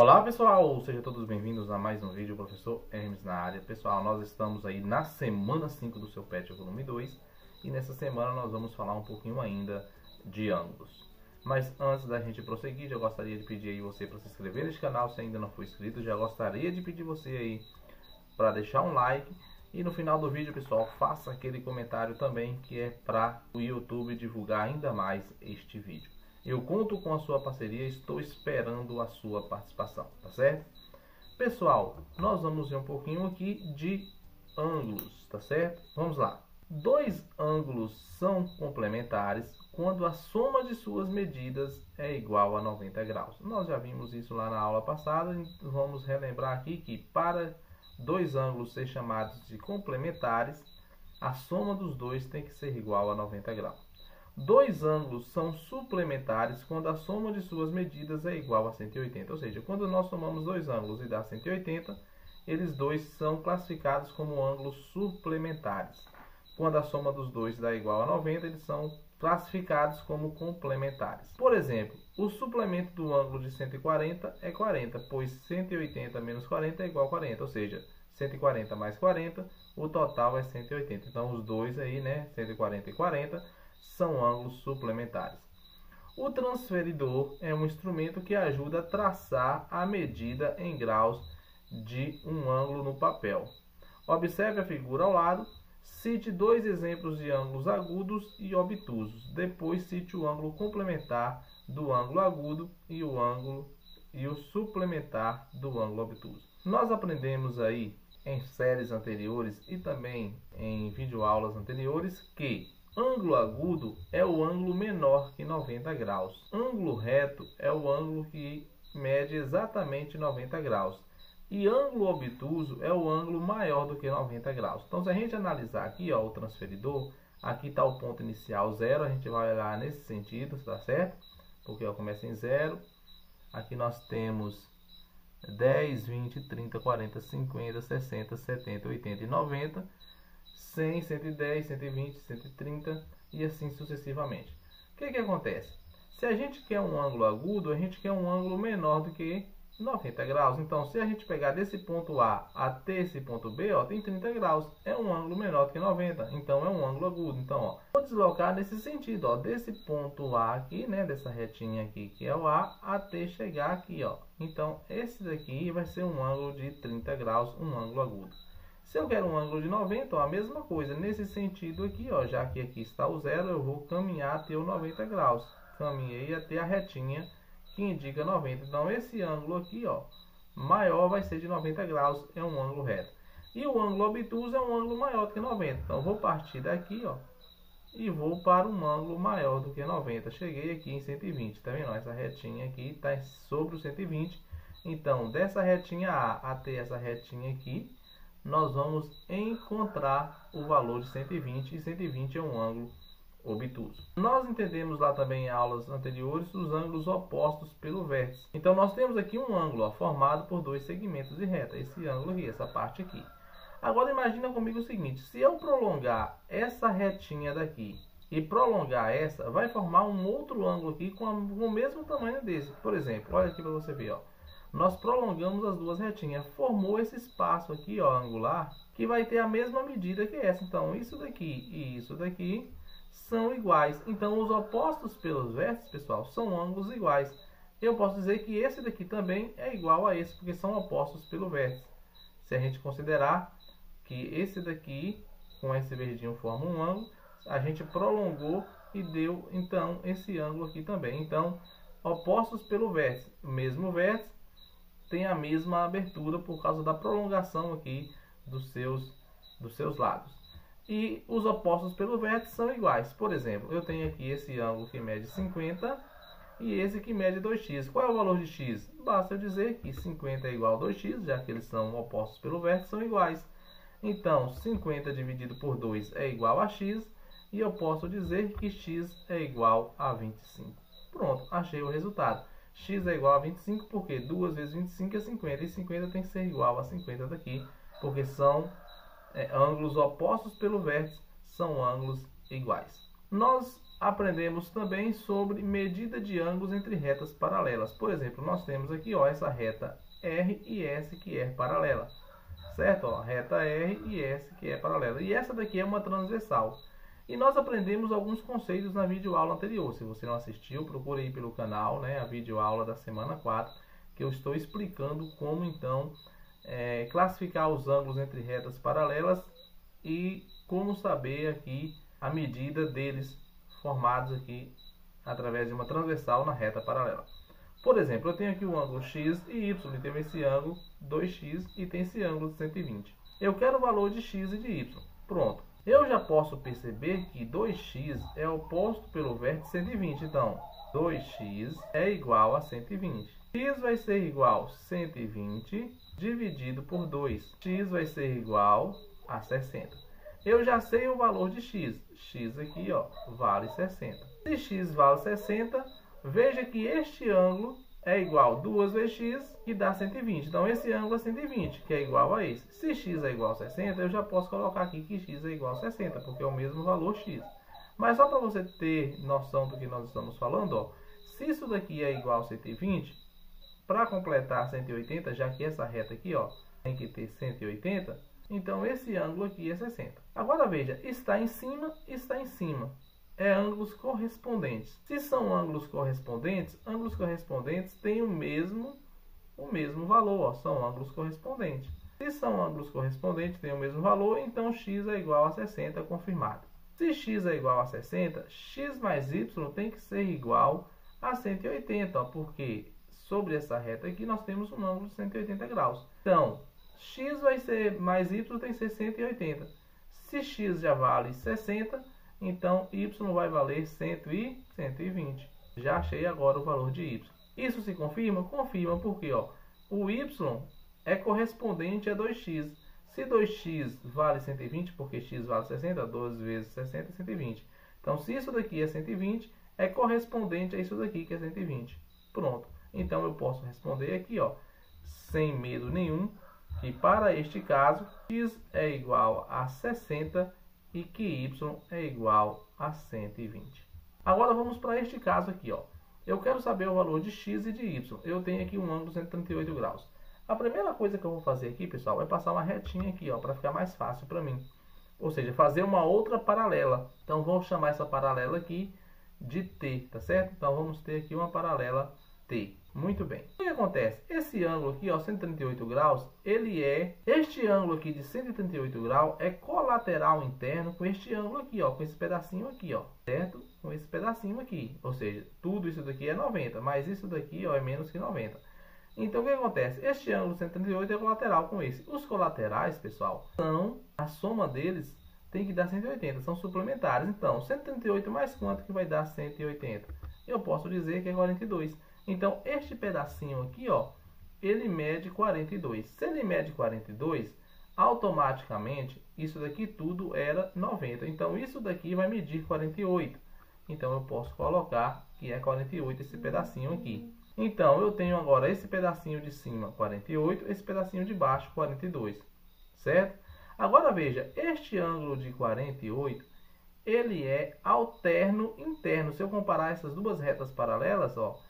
Olá pessoal, sejam todos bem-vindos a mais um vídeo, professor Hermes na área. Pessoal, nós estamos aí na semana 5 do seu PET volume 2 e nessa semana nós vamos falar um pouquinho ainda de ângulos. Mas antes da gente prosseguir, já gostaria de pedir aí você para se inscrever neste canal se ainda não for inscrito. Já gostaria de pedir você aí para deixar um like e no final do vídeo, pessoal, faça aquele comentário também que é para o YouTube divulgar ainda mais este vídeo. Eu conto com a sua parceria, estou esperando a sua participação, tá certo? Pessoal, nós vamos ver um pouquinho aqui de ângulos, tá certo? Vamos lá. Dois ângulos são complementares quando a soma de suas medidas é igual a 90 graus. Nós já vimos isso lá na aula passada, então vamos relembrar aqui que para dois ângulos ser chamados de complementares, a soma dos dois tem que ser igual a 90 graus. Dois ângulos são suplementares quando a soma de suas medidas é igual a 180. Ou seja, quando nós somamos dois ângulos e dá 180, eles dois são classificados como ângulos suplementares. Quando a soma dos dois dá igual a 90, eles são classificados como complementares. Por exemplo, o suplemento do ângulo de 140 é 40, pois 180 menos 40 é igual a 40. Ou seja, 140 mais 40, o total é 180. Então, os dois aí, né, 140 e 40, são ângulos suplementares. O transferidor é um instrumento que ajuda a traçar a medida em graus de um ângulo no papel. Observe a figura ao lado, cite dois exemplos de ângulos agudos e obtusos. Depois cite o ângulo complementar do ângulo agudo e o suplementar do ângulo obtuso. Nós aprendemos aí em séries anteriores e também em videoaulas anteriores que ângulo agudo é o ângulo menor que 90 graus. Ângulo reto é o ângulo que mede exatamente 90 graus. E ângulo obtuso é o ângulo maior do que 90 graus. Então, se a gente analisar aqui, ó, o transferidor, aqui está o ponto inicial 0, a gente vai olhar nesse sentido, tá certo? Porque ó, começa em 0. Aqui nós temos 10, 20, 30, 40, 50, 60, 70, 80 e 90. 100, 110, 120, 130 e assim sucessivamente. O que acontece? Se a gente quer um ângulo agudo, a gente quer um ângulo menor do que 90 graus. Então, se a gente pegar desse ponto A até esse ponto B, ó, tem 30 graus. É um ângulo menor do que 90. Então, é um ângulo agudo. Então, ó, vou deslocar nesse sentido, ó, desse ponto A aqui, né, dessa retinha aqui, que é o A, até chegar aqui, ó. Então, esse daqui vai ser um ângulo de 30 graus, um ângulo agudo. Se eu quero um ângulo de 90, ó, a mesma coisa, nesse sentido aqui, ó, já que aqui está o 0, eu vou caminhar até o 90 graus. Caminhei até a retinha que indica 90. Então, esse ângulo aqui, ó, maior vai ser de 90 graus, é um ângulo reto. E o ângulo obtuso é um ângulo maior do que 90. Então, vou partir daqui, ó, e vou para um ângulo maior do que 90. Cheguei aqui em 120, tá vendo? Essa retinha aqui está sobre o 120. Então, dessa retinha A até essa retinha aqui, nós vamos encontrar o valor de 120, e 120 é um ângulo obtuso. Nós entendemos lá também em aulas anteriores os ângulos opostos pelo vértice. Então nós temos aqui um ângulo, ó, formado por dois segmentos de reta, esse ângulo aqui, essa parte aqui. Agora imagina comigo o seguinte, se eu prolongar essa retinha daqui e prolongar essa, vai formar um outro ângulo aqui com o mesmo tamanho desse. Por exemplo, olha aqui para você ver, ó. Nós prolongamos as duas retinhas, formou esse espaço aqui, ó, angular, que vai ter a mesma medida que essa. Então, isso daqui e isso daqui são iguais. Então, os opostos pelos vértices, pessoal, são ângulos iguais. Eu posso dizer que esse daqui também é igual a esse, porque são opostos pelo vértice. Se a gente considerar que esse daqui, com esse verdinho, forma um ângulo, a gente prolongou e deu, então, esse ângulo aqui também. Então, opostos pelo vértice, o mesmo vértice, tem a mesma abertura por causa da prolongação aqui dos seus lados. E os opostos pelo vértice são iguais. Por exemplo, eu tenho aqui esse ângulo que mede 50 e esse que mede 2x. Qual é o valor de x? Basta eu dizer que 50 é igual a 2x, já que eles são opostos pelo vértice, são iguais. Então, 50 dividido por 2 é igual a x, e eu posso dizer que x é igual a 25. Pronto, achei o resultado. X é igual a 25, porque 2 vezes 25 é 50, e 50 tem que ser igual a 50 daqui, porque são ângulos opostos pelo vértice, são ângulos iguais. Nós aprendemos também sobre medida de ângulos entre retas paralelas. Por exemplo, nós temos aqui, ó, essa reta R e S que é paralela, certo? Ó, reta R e S que é paralela. E essa daqui é uma transversal. E nós aprendemos alguns conceitos na videoaula anterior. Se você não assistiu, procure aí pelo canal, né, a videoaula da semana 4, que eu estou explicando como então classificar os ângulos entre retas paralelas e como saber aqui a medida deles formados aqui através de uma transversal na reta paralela. Por exemplo, eu tenho aqui o ângulo x e y, e tenho esse ângulo 2x e tem esse ângulo de 120. Eu quero o valor de x e de y. Pronto. Eu já posso perceber que 2x é oposto pelo vértice 120. Então, 2x é igual a 120. X vai ser igual a 120 dividido por 2. X vai ser igual a 60. Eu já sei o valor de x. X aqui, ó, vale 60. Se x vale 60, veja que este ângulo é igual a 2 vezes x, que dá 120. Então, esse ângulo é 120, que é igual a esse. Se x é igual a 60, eu já posso colocar aqui que x é igual a 60, porque é o mesmo valor x. Mas só para você ter noção do que nós estamos falando, ó, se isso daqui é igual a 120, para completar 180, já que essa reta aqui, ó, tem que ter 180, então esse ângulo aqui é 60. Agora veja, está em cima, está em cima. É ângulos correspondentes. Se são ângulos correspondentes têm o mesmo valor, ó, são ângulos correspondentes. Se são ângulos correspondentes, têm o mesmo valor, então x é igual a 60, confirmado. Se x é igual a 60, x mais y tem que ser igual a 180, ó, porque sobre essa reta aqui nós temos um ângulo de 180 graus. Então, x vai ser mais y tem que ser 180. Se x já vale 60, então y vai valer 120. Já achei agora o valor de y. Isso se confirma? Confirma porque ó, o y é correspondente a 2x. Se 2x vale 120, porque x vale 60, 12 vezes 60 é 120. Então, se isso daqui é 120, é correspondente a isso daqui que é 120. Pronto. Então, eu posso responder aqui, ó, sem medo nenhum, que para este caso, x é igual a 60 e que y é igual a 120. Agora vamos para este caso aqui, ó. Eu quero saber o valor de x e de y. Eu tenho aqui um ângulo de 138 graus. A primeira coisa que eu vou fazer aqui, pessoal, é passar uma retinha aqui, ó, para ficar mais fácil para mim. Ou seja, fazer uma outra paralela. Então vamos chamar essa paralela aqui de t, tá certo? Então vamos ter aqui uma paralela t. Muito bem. O que acontece? Esse ângulo aqui, ó, 138 graus, este ângulo aqui de 138 graus é colateral interno com este ângulo aqui, ó, com esse pedacinho aqui, ó, certo? Com esse pedacinho aqui. Ou seja, tudo isso daqui é 90, mas isso daqui, ó, é menos que 90. Então, o que acontece? Este ângulo 138 é colateral com esse. Os colaterais, pessoal, a soma deles tem que dar 180, são suplementares. Então, 138 mais quanto que vai dar 180? Eu posso dizer que é 42. Então, este pedacinho aqui, ó, ele mede 42. Se ele mede 42, automaticamente, isso daqui tudo era 90. Então, isso daqui vai medir 48. Então, eu posso colocar que é 48 esse pedacinho aqui. Então, eu tenho agora esse pedacinho de cima, 48, esse pedacinho de baixo, 42. Certo? Agora, veja, este ângulo de 48, ele é alterno interno. Se eu comparar essas duas retas paralelas, ó,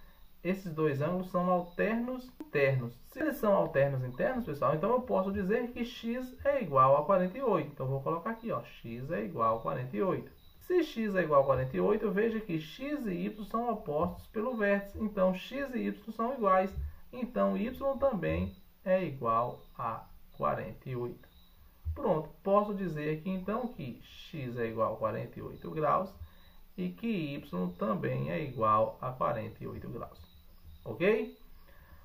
esses dois ângulos são alternos internos. Se eles são alternos internos, pessoal, então eu posso dizer que x é igual a 48. Então, vou colocar aqui, ó, x é igual a 48. Se x é igual a 48, veja que x e y são opostos pelo vértice. Então, x e y são iguais. Então, y também é igual a 48. Pronto, posso dizer aqui, então, que x é igual a 48 graus e que y também é igual a 48 graus. Ok?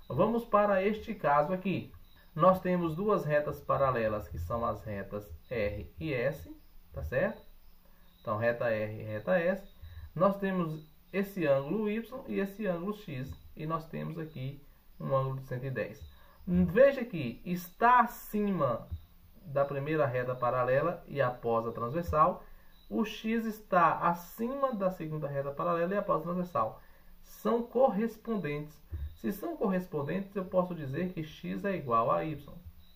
Vamos para este caso aqui. Nós temos duas retas paralelas, que são as retas R e S, tá certo? Então, reta R e reta S. Nós temos esse ângulo Y e esse ângulo X. E nós temos aqui um ângulo de 110. Veja que está acima da primeira reta paralela e após a transversal. O X está acima da segunda reta paralela e após a transversal. São correspondentes. Se são correspondentes, eu posso dizer que x é igual a y.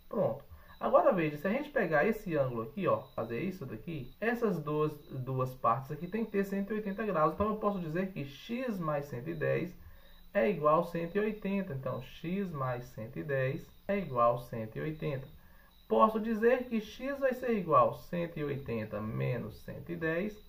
Pronto. Agora veja, se a gente pegar esse ângulo aqui, ó, fazer isso daqui, essas duas partes aqui tem que ter 180 graus. Então eu posso dizer que x mais 110 é igual a 180. Então x mais 110 é igual a 180. Posso dizer que x vai ser igual a 180 menos 110.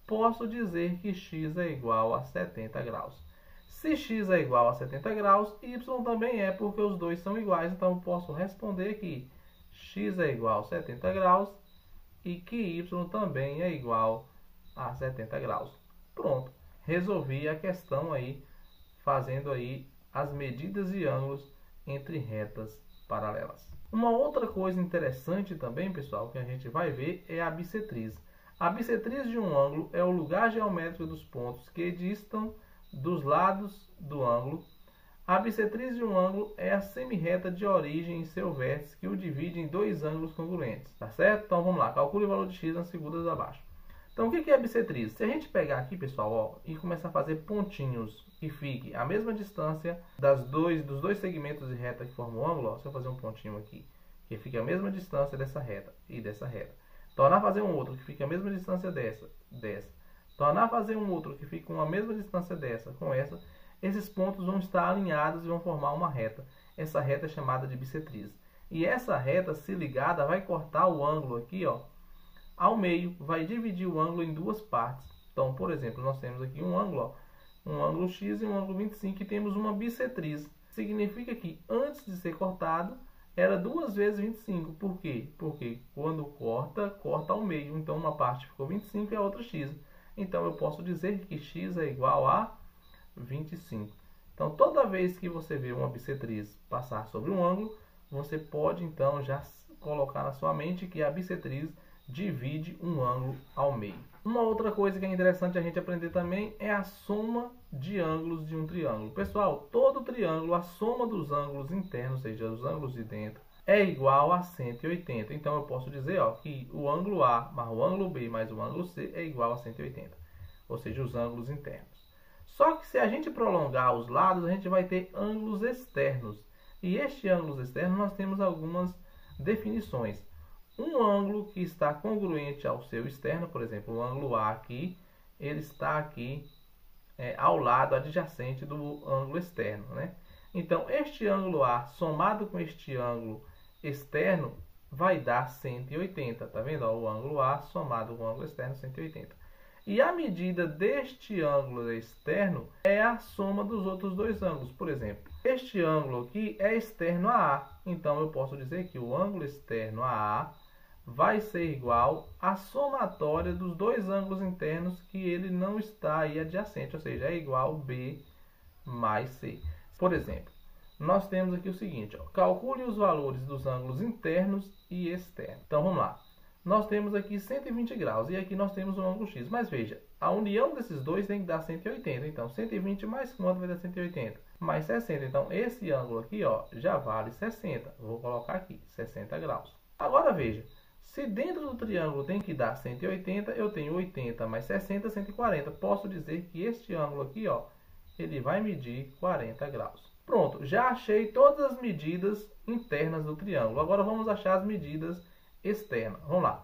Posso dizer que x é igual a 70 graus. Se x é igual a 70 graus, y também é, porque os dois são iguais. Então eu posso responder que x é igual a 70 graus e que y também é igual a 70 graus. Pronto, resolvi a questão aí, fazendo aí as medidas de ângulos entre retas paralelas. Uma outra coisa interessante também, pessoal, que a gente vai ver é a bissetriz. A bissetriz de um ângulo é o lugar geométrico dos pontos que distam dos lados do ângulo. A bissetriz de um ângulo é a semirreta de origem em seu vértice que o divide em dois ângulos congruentes, tá certo? Então vamos lá, calcule o valor de x nas figuras abaixo. Então o que é a bissetriz? Se a gente pegar aqui, pessoal, ó, e começar a fazer pontinhos que fique a mesma distância dos dois segmentos de reta que formam o ângulo, ó, se eu fazer um pontinho aqui, que fique a mesma distância dessa reta e dessa reta. Tornar a fazer um outro que fique a mesma distância dessa. Tornar a fazer um outro que fique com a mesma distância dessa com essa. Esses pontos vão estar alinhados e vão formar uma reta. Essa reta é chamada de bissetriz. E essa reta, se ligada, vai cortar o ângulo aqui, ó, ao meio. Vai dividir o ângulo em duas partes. Então, por exemplo, nós temos aqui um ângulo, ó, um ângulo x e um ângulo 25, e temos uma bissetriz. Significa que antes de ser cortado, era 2 vezes 25. Por quê? Porque quando corta, corta ao meio. Então, uma parte ficou 25 e a outra x. Então, eu posso dizer que x é igual a 25. Então, toda vez que você vê uma bissetriz passar sobre um ângulo, você pode, então, já colocar na sua mente que a bissetriz divide um ângulo ao meio. Uma outra coisa que é interessante a gente aprender também é a soma de ângulos de um triângulo. Pessoal, todo triângulo, a soma dos ângulos internos, ou seja, os ângulos de dentro, é igual a 180. Então, eu posso dizer, ó, que o ângulo A mais o ângulo B mais o ângulo C é igual a 180. Ou seja, os ângulos internos. Só que se a gente prolongar os lados, a gente vai ter ângulos externos. E estes ângulos externos nós temos algumas definições. Um ângulo que está congruente ao seu externo, por exemplo, o ângulo A aqui, ele está aqui ao lado adjacente do ângulo externo, né? Então, este ângulo A somado com este ângulo externo vai dar 180, tá vendo? Ó, o ângulo A somado com o ângulo externo, 180. E a medida deste ângulo externo é a soma dos outros dois ângulos. Por exemplo, este ângulo aqui é externo a A. Então, eu posso dizer que o ângulo externo a A vai ser igual à somatória dos dois ângulos internos que ele não está aí adjacente. Ou seja, é igual B mais C. Por exemplo, nós temos aqui o seguinte, ó, calcule os valores dos ângulos internos e externos. Então, vamos lá. Nós temos aqui 120 graus e aqui nós temos um ângulo x. Mas veja, a união desses dois tem que dar 180. Então, 120 mais quanto vai dar 180? Mais 60. Então, esse ângulo aqui, ó, já vale 60. Vou colocar aqui, 60 graus. Agora, veja, se dentro do triângulo tem que dar 180, eu tenho 80 mais 60, 140. Posso dizer que este ângulo aqui, ó, ele vai medir 40 graus. Pronto, já achei todas as medidas internas do triângulo. Agora, vamos achar as medidas externa. Vamos lá.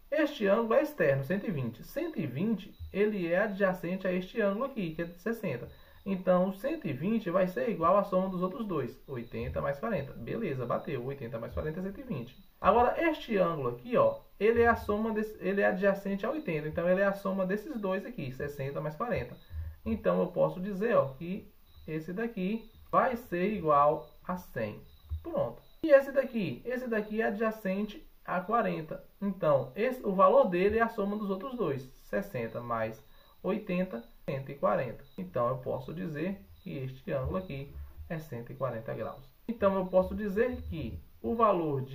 Este ângulo é externo, 120. 120, ele é adjacente a este ângulo aqui, que é 60. Então, 120 vai ser igual à soma dos outros dois. 80 mais 40. Beleza, bateu. 80 mais 40 é 120. Agora, este ângulo aqui, ó, ele é a soma ele é adjacente a 80. Então, ele é a soma desses dois aqui, 60 mais 40. Então, eu posso dizer, ó, que esse daqui vai ser igual a 100. Pronto. E esse daqui? Esse daqui é adjacente a 40. Então, o valor dele é a soma dos outros dois. 60 mais 80, 140. Então, eu posso dizer que este ângulo aqui é 140 graus. Então, eu posso dizer que o valor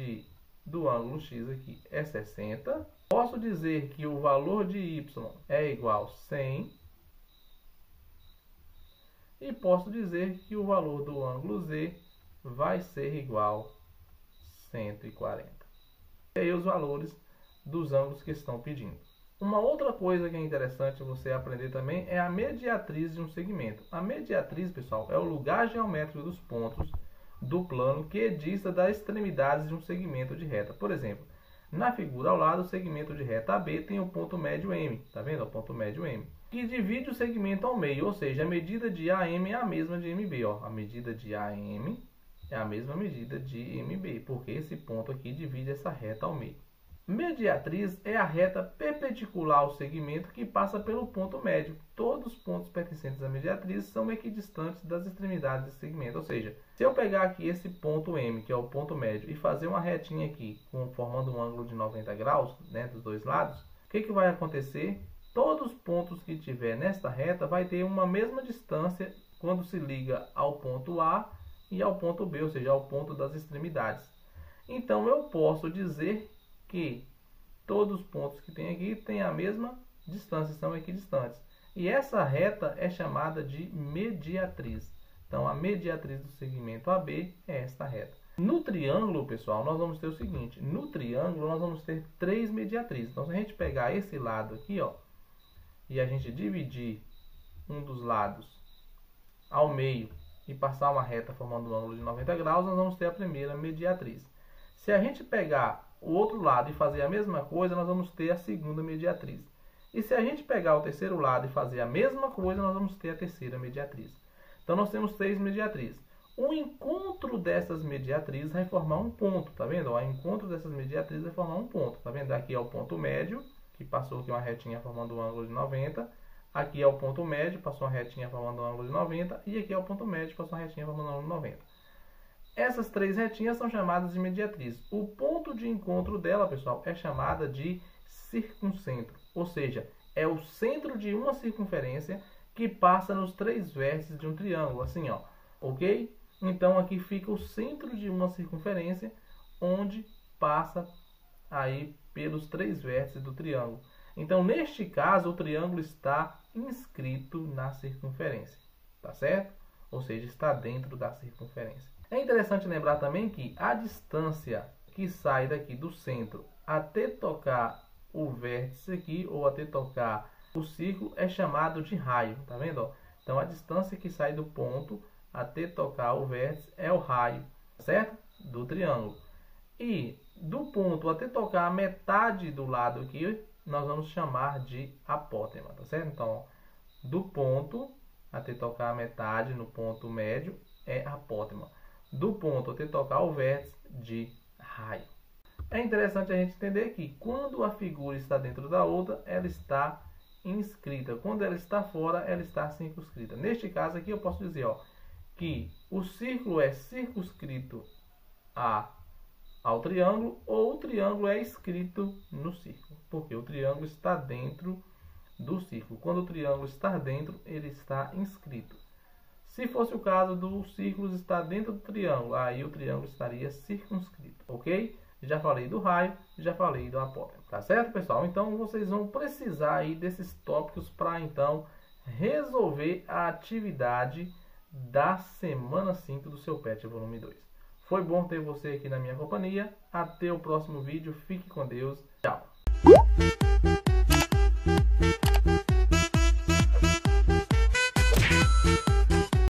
do ângulo x aqui é 60. Posso dizer que o valor de y é igual a 100. E posso dizer que o valor do ângulo z vai ser igual a 140. E aí os valores dos ângulos que estão pedindo. Uma outra coisa que é interessante você aprender também é a mediatriz de um segmento. A mediatriz, pessoal, é o lugar geométrico dos pontos do plano que dista das extremidades de um segmento de reta. Por exemplo, na figura ao lado, o segmento de reta AB tem o ponto médio M, tá vendo? O ponto médio M, que divide o segmento ao meio, ou seja, a medida de AM é a mesma de MB, ó. A medida de AM é a mesma medida de MB, porque esse ponto aqui divide essa reta ao meio. Mediatriz é a reta perpendicular ao segmento que passa pelo ponto médio. Todos os pontos pertencentes à mediatriz são equidistantes das extremidades desse segmento. Ou seja, se eu pegar aqui esse ponto M, que é o ponto médio, e fazer uma retinha aqui, formando um ângulo de 90 graus, né, dos dois lados, o que vai acontecer? Todos os pontos que tiver nesta reta vai ter uma mesma distância quando se liga ao ponto A e ao ponto B, ou seja, ao ponto das extremidades. Então eu posso dizer que todos os pontos que tem aqui têm a mesma distância, são equidistantes. E essa reta é chamada de mediatriz. Então a mediatriz do segmento AB é esta reta. No triângulo, pessoal, nós vamos ter o seguinte. No triângulo nós vamos ter 3 mediatrizes. Então se a gente pegar esse lado aqui, ó, e a gente dividir um dos lados ao meio e passar uma reta formando um ângulo de 90 graus, nós vamos ter a primeira mediatriz. Se a gente pegar o outro lado e fazer a mesma coisa, nós vamos ter a segunda mediatriz. E se a gente pegar o terceiro lado e fazer a mesma coisa, nós vamos ter a terceira mediatriz. Então nós temos 3 mediatrizes. O encontro dessas mediatrizes vai formar um ponto, tá vendo? O encontro dessas mediatrizes vai formar um ponto, tá vendo? Aqui é o ponto médio, que passou aqui uma retinha formando um ângulo de 90. Aqui é o ponto médio, passou uma retinha formando um ângulo de 90. E aqui é o ponto médio, passou uma retinha formando um ângulo de 90. Essas 3 retinhas são chamadas de mediatriz. O ponto de encontro dela, pessoal, é chamada de circuncentro. Ou seja, é o centro de uma circunferência que passa nos 3 vértices de um triângulo. Assim, ó. Ok? Então, aqui fica o centro de uma circunferência, onde passa aí pelos 3 vértices do triângulo. Então, neste caso, o triângulo está inscrito na circunferência. Tá certo? Ou seja, está dentro da circunferência. É interessante lembrar também que a distância que sai daqui do centro até tocar o vértice aqui, ou até tocar o círculo, é chamado de raio, tá vendo? Então a distância que sai do ponto até tocar o vértice é o raio, certo? Do triângulo. E do ponto até tocar a metade do lado aqui, nós vamos chamar de apótema, tá certo? Então, do ponto até tocar a metade no ponto médio é apótema. Do ponto até tocar o vértice, de raio. É interessante a gente entender que quando a figura está dentro da outra, ela está inscrita. Quando ela está fora, ela está circunscrita. Neste caso aqui eu posso dizer, ó, que o círculo é circunscrito ao triângulo, ou o triângulo é inscrito no círculo, porque o triângulo está dentro do círculo. Quando o triângulo está dentro, ele está inscrito. Se fosse o caso do círculo estar dentro do triângulo, aí o triângulo estaria circunscrito, ok? Já falei do raio, já falei do apótema, tá certo, pessoal? Então vocês vão precisar aí desses tópicos para então resolver a atividade da semana 5 do seu PET volume 2. Foi bom ter você aqui na minha companhia. Até o próximo vídeo. Fique com Deus. Tchau.